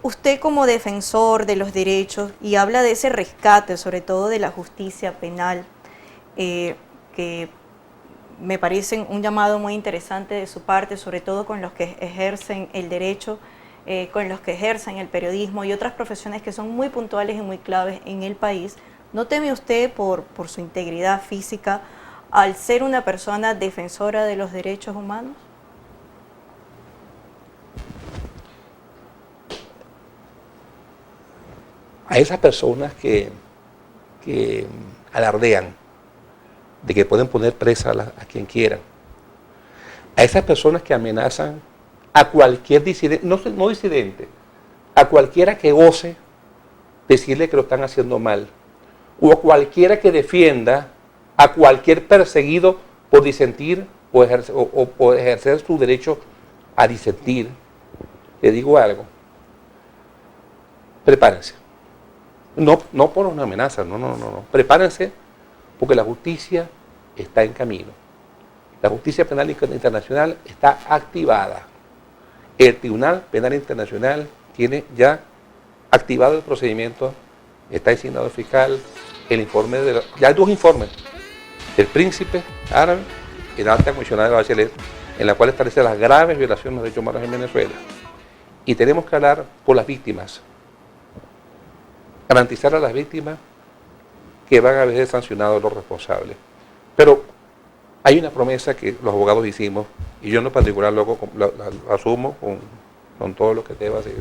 Speaker 2: Usted como defensor de los derechos y habla de ese rescate, sobre todo de la justicia penal, que me parece un llamado muy interesante de su parte, sobre todo con los que ejercen el derecho, con los que ejercen el periodismo y otras profesiones que son muy puntuales y muy claves en el país. ¿No teme usted por su integridad física al ser una persona defensora de los derechos humanos?
Speaker 4: A esas personas que alardean de que pueden poner presa a quien quieran, a esas personas que amenazan a cualquier disidente, no disidente, a cualquiera que ose decirle que lo están haciendo mal, o a cualquiera que defienda a cualquier perseguido por disentir o ejercer su derecho a disentir, le digo algo, prepárense. No por una amenaza, no. Prepárense porque la justicia está en camino. La justicia penal internacional está activada. El Tribunal Penal Internacional tiene ya activado el procedimiento, está designado el fiscal, el informe ya hay 2 informes, del príncipe árabe y la alta comisionada de Bachelet, en la cual establece las graves violaciones de los derechos humanos en Venezuela. Y tenemos que hablar por las víctimas, garantizar a las víctimas que van a ser sancionados los responsables. Pero hay una promesa que los abogados hicimos, y yo en lo particular luego la asumo con todo lo que deba hacer.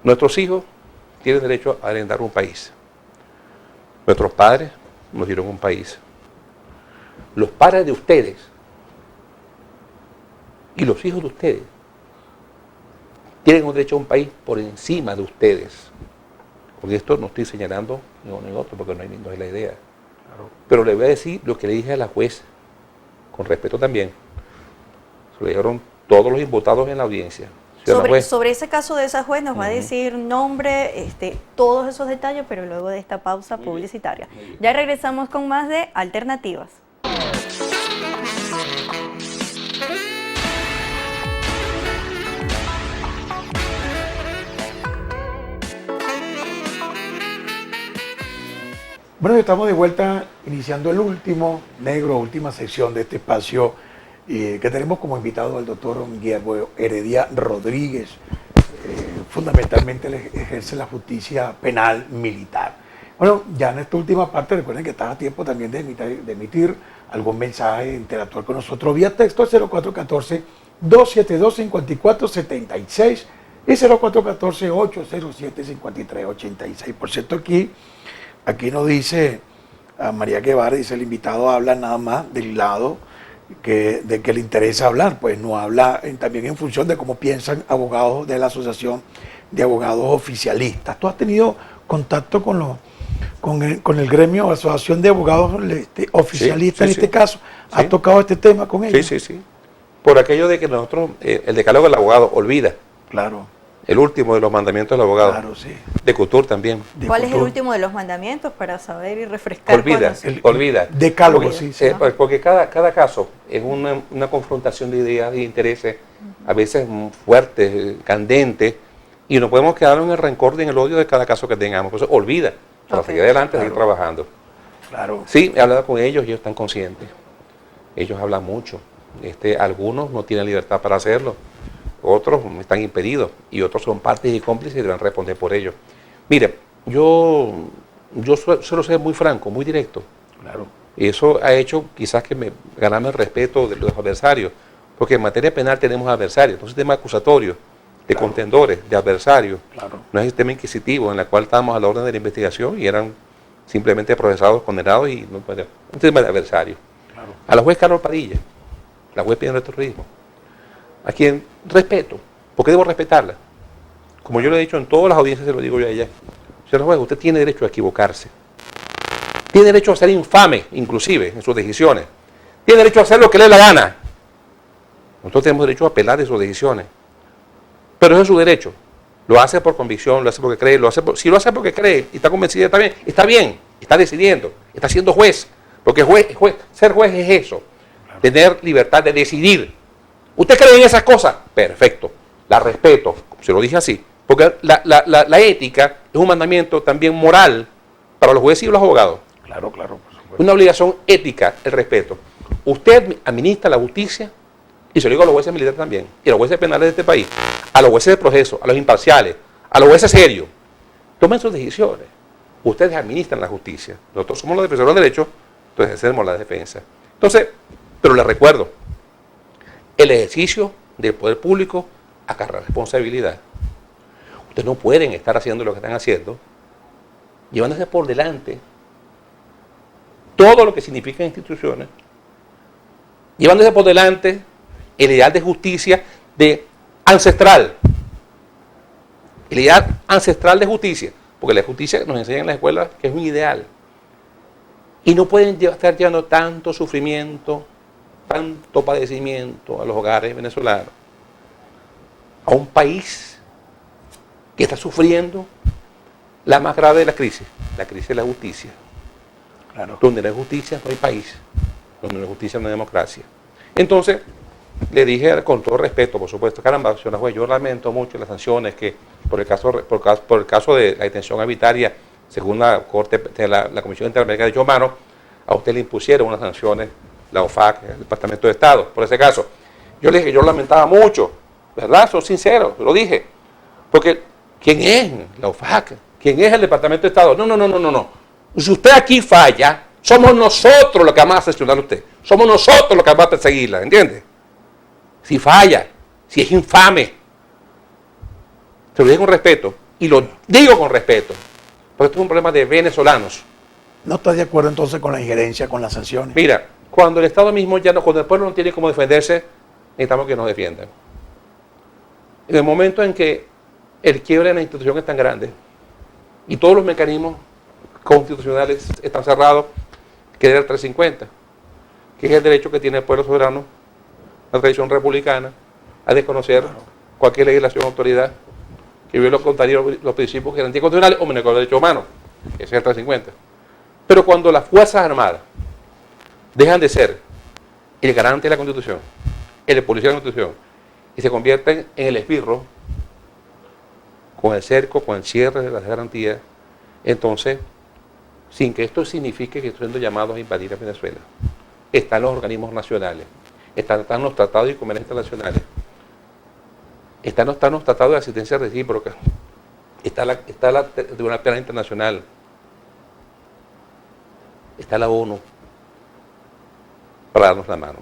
Speaker 4: Nuestros hijos tienen derecho a heredar un país. Nuestros padres nos dieron un país. Los padres de ustedes y los hijos de ustedes tienen un derecho a un país por encima de ustedes. Con esto no estoy señalando ni uno ni otro porque no es la idea. Claro. Pero le voy a decir lo que le dije a la juez, con respeto también. Se le dieron todos los imputados en la audiencia.
Speaker 2: Sobre ese caso de esa juez nos va a decir nombre, todos esos detalles, pero luego de esta pausa publicitaria. Ya regresamos con más de Alternativas.
Speaker 3: Bueno, estamos de vuelta iniciando el última sección de este espacio que tenemos como invitado al doctor Guillermo Heredia Rodríguez. Fundamentalmente él ejerce la justicia penal militar. Bueno, ya en esta última parte recuerden que está a tiempo también de emitir algún mensaje, interactuar con nosotros vía texto al 0414-272-5476 y 0414-807-5386. Por cierto, aquí nos dice a María Guevara, dice el invitado habla nada más del lado de que le interesa hablar, pues no habla también en función de cómo piensan abogados de la Asociación de Abogados Oficialistas. ¿Tú has tenido contacto con el gremio, la Asociación de Abogados Oficialistas en este caso? ¿Has tocado este tema con ellos?
Speaker 4: Sí. Por aquello de que nosotros, el decálogo del abogado olvida.
Speaker 3: Claro.
Speaker 4: El último de los mandamientos del abogado.
Speaker 3: Claro, sí.
Speaker 4: De Couture también.
Speaker 2: ¿Cuál es el último de los mandamientos para saber y refrescar?
Speaker 4: Olvida.
Speaker 3: Decálogo,
Speaker 4: porque,
Speaker 3: sí.
Speaker 4: Porque cada caso es una confrontación de ideas y intereses, a veces fuertes, candentes, y no podemos quedar en el rencor y en el odio de cada caso que tengamos. Por eso olvida, para seguir adelante, seguir trabajando.
Speaker 3: Claro.
Speaker 4: Sí, he hablado con ellos y ellos están conscientes. Ellos hablan mucho. Algunos no tienen libertad para hacerlo. Otros están impedidos y otros son partes y cómplices y deben responder por ello. Mire, yo suelo ser muy franco, muy directo.
Speaker 3: Claro.
Speaker 4: Y eso ha hecho quizás que ganarme el respeto de los adversarios, porque en materia penal tenemos adversarios, no es un sistema acusatorio, de contendores, de adversarios.
Speaker 3: Claro.
Speaker 4: No es un sistema inquisitivo en el cual estábamos a la orden de la investigación y eran simplemente procesados, condenados y no un sistema de adversarios.
Speaker 3: Claro.
Speaker 4: A la juez Carol Padilla, la juez penal de terrorismo, a quien respeto, porque debo respetarla. Como yo le he dicho en todas las audiencias, se lo digo yo a ella, señor juez, usted tiene derecho a equivocarse. Tiene derecho a ser infame, inclusive, en sus decisiones. Tiene derecho a hacer lo que le dé la gana. Nosotros tenemos derecho a apelar de sus decisiones. Pero eso es su derecho. Lo hace por convicción, lo hace porque cree, si lo hace porque cree y está convencida también, está bien, está decidiendo, está siendo juez. Porque ser juez es eso, tener libertad de decidir. ¿Usted cree en esas cosas? Perfecto, la respeto, se lo dije así. Porque la ética es un mandamiento también moral para los jueces y los abogados.
Speaker 3: Claro, por supuesto.
Speaker 4: Una obligación ética, el respeto. Usted administra la justicia, y se lo digo a los jueces militares también, y a los jueces penales de este país, a los jueces de proceso, a los imparciales, a los jueces serios. Tomen sus decisiones. Ustedes administran la justicia. Nosotros somos los defensores del derecho, entonces hacemos la defensa. Entonces, pero les recuerdo, el ejercicio del poder público acarrea responsabilidad. Ustedes no pueden estar haciendo lo que están haciendo, llevándose por delante todo lo que significan instituciones, llevándose por delante el ideal de justicia ancestral, el ideal ancestral de justicia, porque la justicia nos enseña en la escuela que es un ideal, y no pueden estar llevando tanto sufrimiento, tanto padecimiento a los hogares venezolanos, a un país que está sufriendo la más grave de la crisis de la justicia.
Speaker 3: Claro.
Speaker 4: Donde no hay justicia no hay país, donde no hay justicia no hay democracia. Entonces, le dije con todo respeto, por supuesto, caramba, señora juez, yo lamento mucho las sanciones que por el caso de la detención arbitraria, según la Corte de la Comisión Interamericana de Derechos Humanos, a usted le impusieron unas sanciones, la OFAC, el Departamento de Estado, por ese caso. Yo le dije que yo lamentaba mucho, ¿verdad? Soy sincero, lo dije. Porque, ¿quién es la OFAC? ¿Quién es el Departamento de Estado? No. Si usted aquí falla, somos nosotros los que vamos a sancionar a usted. Somos nosotros los que vamos a perseguirla, ¿entiende? Si falla, si es infame. Se lo digo con respeto, y lo digo con respeto, porque esto es un problema de venezolanos.
Speaker 3: ¿No está de acuerdo entonces con la injerencia, con las sanciones?
Speaker 4: Mira, cuando el Estado mismo cuando el pueblo no tiene cómo defenderse, necesitamos que nos defiendan. En el momento en que el quiebre en la institución es tan grande y todos los mecanismos constitucionales están cerrados, queda el 350, que es el derecho que tiene el pueblo soberano, la tradición republicana, a desconocer cualquier legislación o autoridad que viole los principios de garantía constitucionales o menoscabe los derechos humanos. Ese es el 350. Pero cuando las Fuerzas Armadas dejan de ser el garante de la Constitución, el policía de la Constitución, y se convierten en el esbirro, con el cerco, con el cierre de las garantías, entonces, sin que esto signifique que estén siendo llamados a invadir a Venezuela, están los organismos nacionales, están los tratados y convenios internacionales, están los tratados de asistencia recíproca, está la Tribunal Penal Internacional, está la ONU para darnos la mano.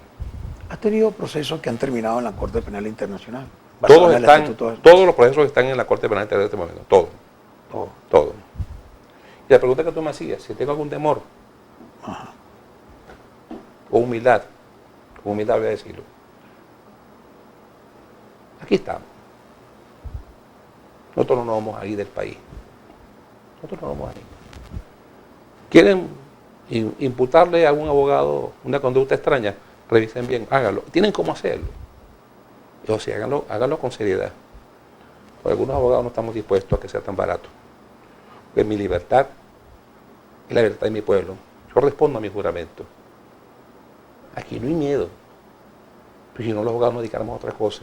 Speaker 3: ¿Has tenido procesos que han terminado en la Corte Penal Internacional?
Speaker 4: Todos los procesos están en la Corte Penal Internacional en este momento, todo. Y la pregunta que tú me hacías, si tengo algún temor,
Speaker 3: Ajá.
Speaker 4: con humildad voy a decirlo. Aquí estamos. Nosotros no nos vamos a ir del país. Nosotros no vamos a ir. ¿Quieren imputarle a un abogado una conducta extraña? Revisen bien, háganlo. Tienen cómo hacerlo. O sea, háganlo con seriedad. Por algunos abogados no estamos dispuestos a que sea tan barato. Porque mi libertad es la libertad de mi pueblo. Yo respondo a mi juramento. Aquí no hay miedo. Pero si no, los abogados nos dedicáramos a otra cosa.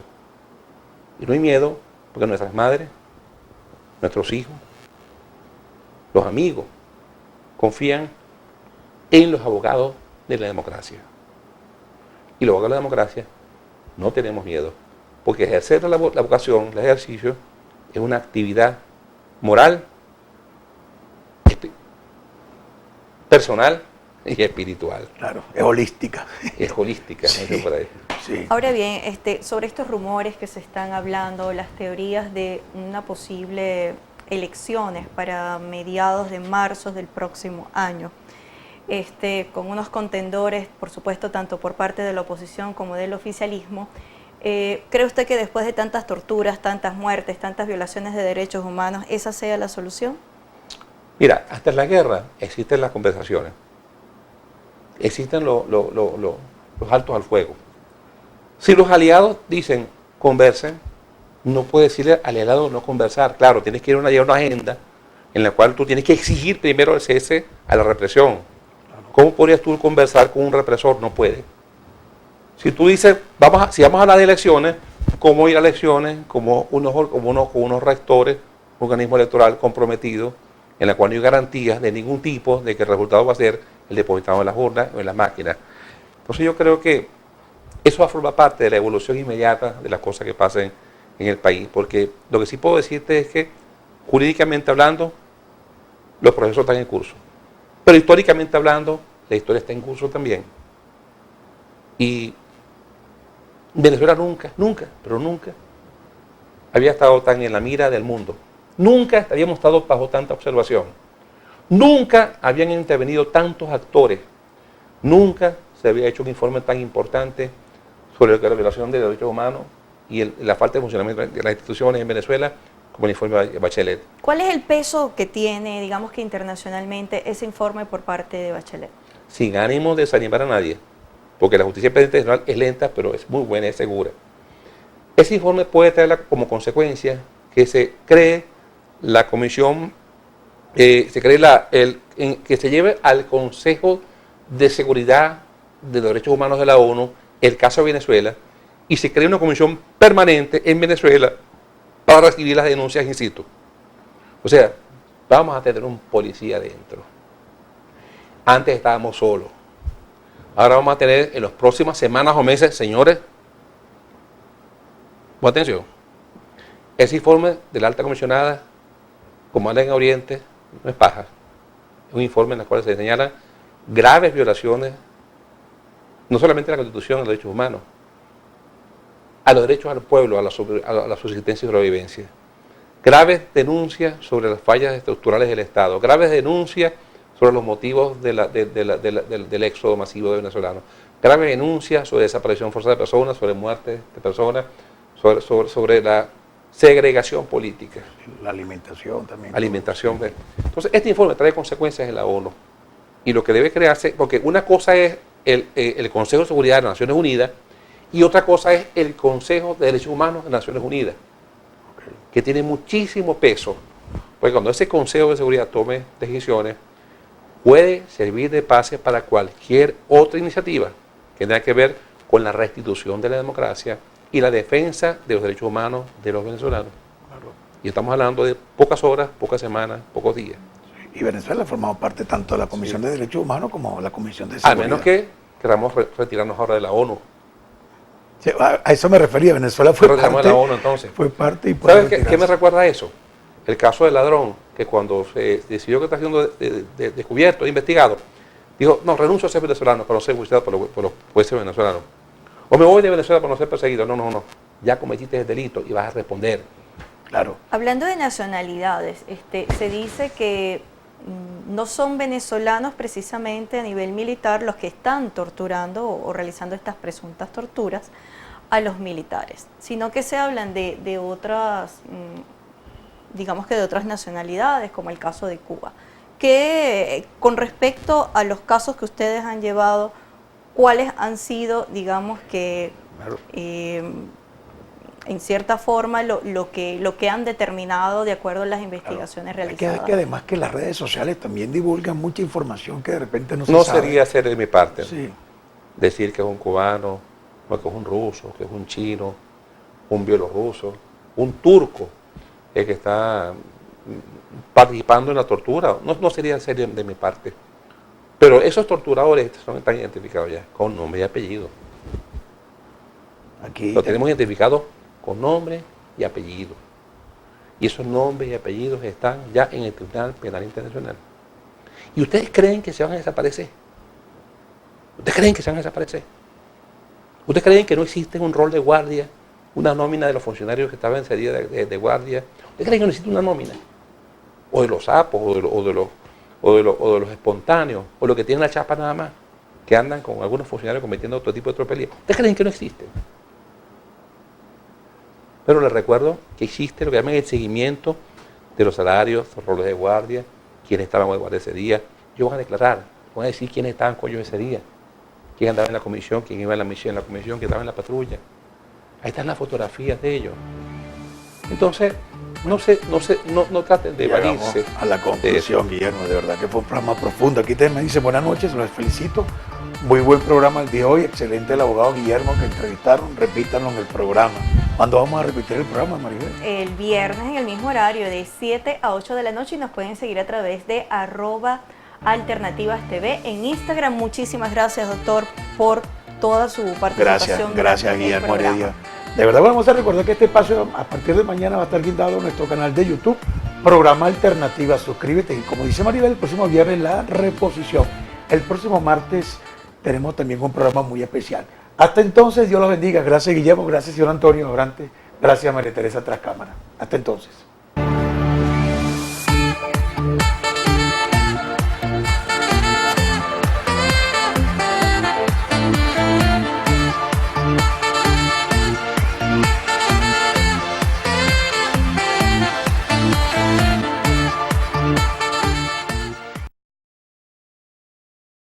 Speaker 4: Y no hay miedo porque nuestras madres, nuestros hijos, los amigos, confían en los abogados de la democracia. Y los abogados de la democracia no tenemos miedo. Porque ejercer la vocación, el ejercicio, es una actividad moral, personal y espiritual.
Speaker 3: Claro, es holística.
Speaker 4: Es holística,
Speaker 3: Sí.
Speaker 4: ¿no? Por ahí.
Speaker 3: Sí.
Speaker 2: Ahora bien, sobre estos rumores que se están hablando, las teorías de una posible elecciones para mediados de marzo del próximo año, con unos contendores, por supuesto, tanto por parte de la oposición como del oficialismo, ¿Cree usted que después de tantas torturas, tantas muertes, tantas violaciones de derechos humanos, esa sea la solución?
Speaker 4: Mira, hasta en la guerra existen las conversaciones, existen los altos al fuego. Si los aliados dicen conversen, no puede decirle al aliado no conversar. Claro, tienes que ir a una agenda en la cual tú tienes que exigir primero el cese a la represión. ¿Cómo podrías tú conversar con un represor? No puede. Si tú dices, si vamos a hablar de elecciones, ¿cómo ir a elecciones? Como unos rectores, un organismo electoral comprometido, en la cual no hay garantías de ningún tipo de que el resultado va a ser el depositado en las urnas o en las máquinas. Entonces yo creo que eso va a formar parte de la evolución inmediata de las cosas que pasen en el país, porque lo que sí puedo decirte es que jurídicamente hablando, los procesos están en curso, pero históricamente hablando, la historia está en curso también. Y Venezuela nunca había estado tan en la mira del mundo. Nunca habíamos estado bajo tanta observación. Nunca habían intervenido tantos actores. Nunca se había hecho un informe tan importante sobre la violación de derechos humanos y la falta de funcionamiento de las instituciones en Venezuela, como el informe de Bachelet.
Speaker 2: ¿Cuál es el peso que tiene, digamos que internacionalmente, ese informe por parte de Bachelet?
Speaker 4: Sin ánimo de desanimar a nadie, porque la justicia internacional es lenta, pero es muy buena y es segura. Ese informe puede traer como consecuencia que se cree la comisión, que se lleve al Consejo de Seguridad de los Derechos Humanos de la ONU el caso de Venezuela y se cree una comisión permanente en Venezuela para recibir las denuncias in situ. O sea, vamos a tener un policía dentro. Antes estábamos solos. Ahora vamos a tener en las próximas semanas o meses, señores, con atención, ese informe de la alta comisionada, como anda en Oriente, no es paja. Es un informe en el cual se señalan graves violaciones, no solamente a la Constitución, a los derechos humanos, a los derechos al pueblo, a la subsistencia y sobrevivencia. Graves denuncias sobre las fallas estructurales del Estado, graves denuncias sobre los motivos del éxodo masivo de venezolanos, graves denuncias sobre desaparición forzada de personas, sobre muertes de personas, sobre la segregación política.
Speaker 3: La alimentación también.
Speaker 4: Alimentación. Entonces, este informe trae consecuencias en la ONU. Y lo que debe crearse, porque una cosa es el Consejo de Seguridad de las Naciones Unidas y otra cosa es el Consejo de Derechos Humanos de Naciones Unidas, que tiene muchísimo peso. Porque cuando ese Consejo de Seguridad tome decisiones, puede servir de base para cualquier otra iniciativa que tenga que ver con la restitución de la democracia y la defensa de los derechos humanos de los venezolanos.
Speaker 3: Claro.
Speaker 4: Y estamos hablando de pocas horas, pocas semanas, pocos días.
Speaker 3: Y Venezuela ha formado parte tanto de la Comisión de Derechos Humanos como de la Comisión de Seguridad.
Speaker 4: A menos que queramos retirarnos ahora de la ONU.
Speaker 3: Sí, a eso me refería. Venezuela fue parte,
Speaker 4: de la ONU, entonces.
Speaker 3: Fue parte y puede
Speaker 4: ¿Sabes qué me recuerda eso? El caso del ladrón, que cuando se decidió que está siendo descubierto, investigado, dijo, no, renuncio a ser venezolano para no ser juzgado por los jueces venezolanos. O me voy de Venezuela para no ser perseguido. No. Ya cometiste el delito y vas a responder.
Speaker 3: Claro.
Speaker 2: Hablando de nacionalidades, se dice que no son venezolanos precisamente a nivel militar los que están torturando o realizando estas presuntas torturas a los militares, sino que se hablan de otras, digamos que de otras nacionalidades, como el caso de Cuba. Que con respecto a los casos que ustedes han llevado, ¿cuáles han sido, digamos que,
Speaker 3: Claro.
Speaker 2: En cierta forma, lo que han determinado de acuerdo a las investigaciones realizadas?
Speaker 3: Que además que las redes sociales también divulgan mucha información que de repente no se
Speaker 4: No
Speaker 3: sabe.
Speaker 4: sería ser de mi parte
Speaker 3: Sí.
Speaker 4: decir que es un cubano, o que es un ruso, que es un chino, un bielorruso, un turco, el que está participando en la tortura. No sería ser de mi parte. Pero esos torturadores están identificados ya con nombre y apellido.
Speaker 3: Aquí
Speaker 4: Lo tenemos identificado con nombre y apellido. Y esos nombres y apellidos están ya en el Tribunal Penal Internacional. ¿Y ustedes creen que se van a desaparecer? ¿Ustedes creen que se van a desaparecer? ¿Ustedes creen que no existe un rol de guardia, una nómina de los funcionarios que estaban en ese día de guardia? ¿Ustedes creen que no existe una nómina? O de los sapos, o de los espontáneos, o los que tienen la chapa nada más, que andan con algunos funcionarios cometiendo otro tipo de tropelía. ¿Ustedes creen que no existe? Pero les recuerdo que existe lo que llaman el seguimiento de los salarios, los roles de guardia, quiénes estaban de guardia ese día. Ellos van a declarar, van a decir quiénes estaban con ellos ese día, quién andaba en la comisión, quién iba en la misión, en la comisión, quién estaba en la patrulla. Ahí están las fotografías de ellos. Entonces, no traten de
Speaker 3: Llegamos
Speaker 4: evadirse.
Speaker 3: a la conclusión, Guillermo, de verdad que fue un programa profundo. Aquí te me dice buenas noches, los felicito. Muy buen programa el día de hoy, excelente el abogado Guillermo que entrevistaron, repítanlo en el programa. ¿Cuándo vamos a repetir el programa, Maribel?
Speaker 2: El viernes en el mismo horario, de 7 a 8 de la noche, y nos pueden seguir a través de @alternativastv en Instagram. Muchísimas gracias, doctor, por toda su participación.
Speaker 3: Gracias Guillermo Heredia. De verdad vamos a recordar que este espacio a partir de mañana va a estar guindado en nuestro canal de YouTube, Programa Alternativa. Suscríbete y como dice Maribel, el próximo viernes la reposición. El próximo martes tenemos también un programa muy especial. Hasta entonces, Dios los bendiga. Gracias Guillermo, gracias señor Antonio Abrante, gracias María Teresa tras cámara. Hasta entonces.